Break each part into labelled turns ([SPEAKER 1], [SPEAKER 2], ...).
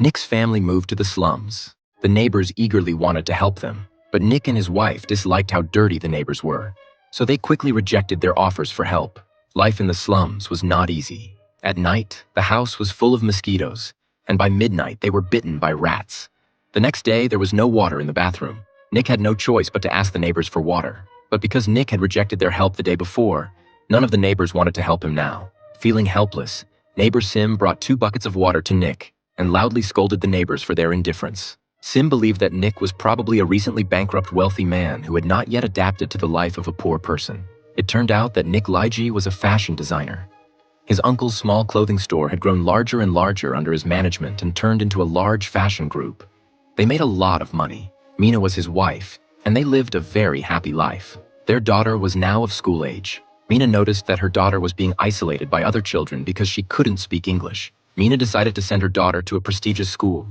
[SPEAKER 1] Nick's family moved to the slums. The neighbors eagerly wanted to help them, but Nick and his wife disliked how dirty the neighbors were, so they quickly rejected their offers for help. Life in the slums was not easy. At night, the house was full of mosquitoes, and by midnight they were bitten by rats. The next day, there was no water in the bathroom. Nick had no choice but to ask the neighbors for water. But because Nick had rejected their help the day before, none of the neighbors wanted to help him now. Feeling helpless, neighbor Sim brought 2 buckets of water to Nick and loudly scolded the neighbors for their indifference. Sim believed that Nick was probably a recently bankrupt wealthy man who had not yet adapted to the life of a poor person. It turned out that Nick Lige was a fashion designer. His uncle's small clothing store had grown larger and larger under his management and turned into a large fashion group. They made a lot of money. Mina was his wife, and they lived a very happy life. Their daughter was now of school age. Mina noticed that her daughter was being isolated by other children because she couldn't speak English. Mina decided to send her daughter to a prestigious school.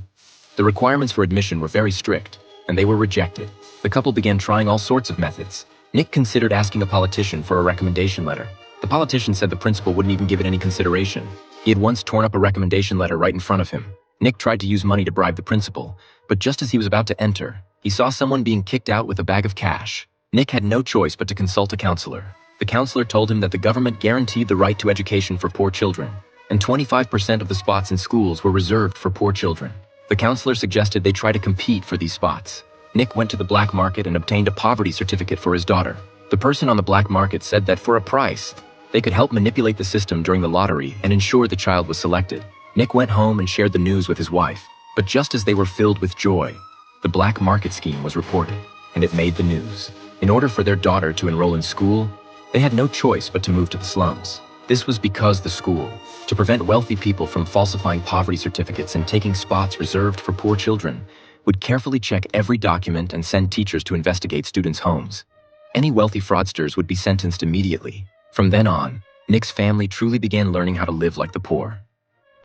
[SPEAKER 1] The requirements for admission were very strict, and they were rejected. The couple began trying all sorts of methods. Nick considered asking a politician for a recommendation letter. The politician said the principal wouldn't even give it any consideration. He had once torn up a recommendation letter right in front of him. Nick tried to use money to bribe the principal, but just as he was about to enter, he saw someone being kicked out with a bag of cash. Nick had no choice but to consult a counselor. The counselor told him that the government guaranteed the right to education for poor children, and 25% of the spots in schools were reserved for poor children. The counselor suggested they try to compete for these spots. Nick went to the black market and obtained a poverty certificate for his daughter. The person on the black market said that for a price, they could help manipulate the system during the lottery and ensure the child was selected. Nick went home and shared the news with his wife. But just as they were filled with joy, the black market scheme was reported, and it made the news. In order for their daughter to enroll in school, they had no choice but to move to the slums. This was because the school, to prevent wealthy people from falsifying poverty certificates and taking spots reserved for poor children, would carefully check every document and send teachers to investigate students' homes. Any wealthy fraudsters would be sentenced immediately. From then on, Nick's family truly began learning how to live like the poor.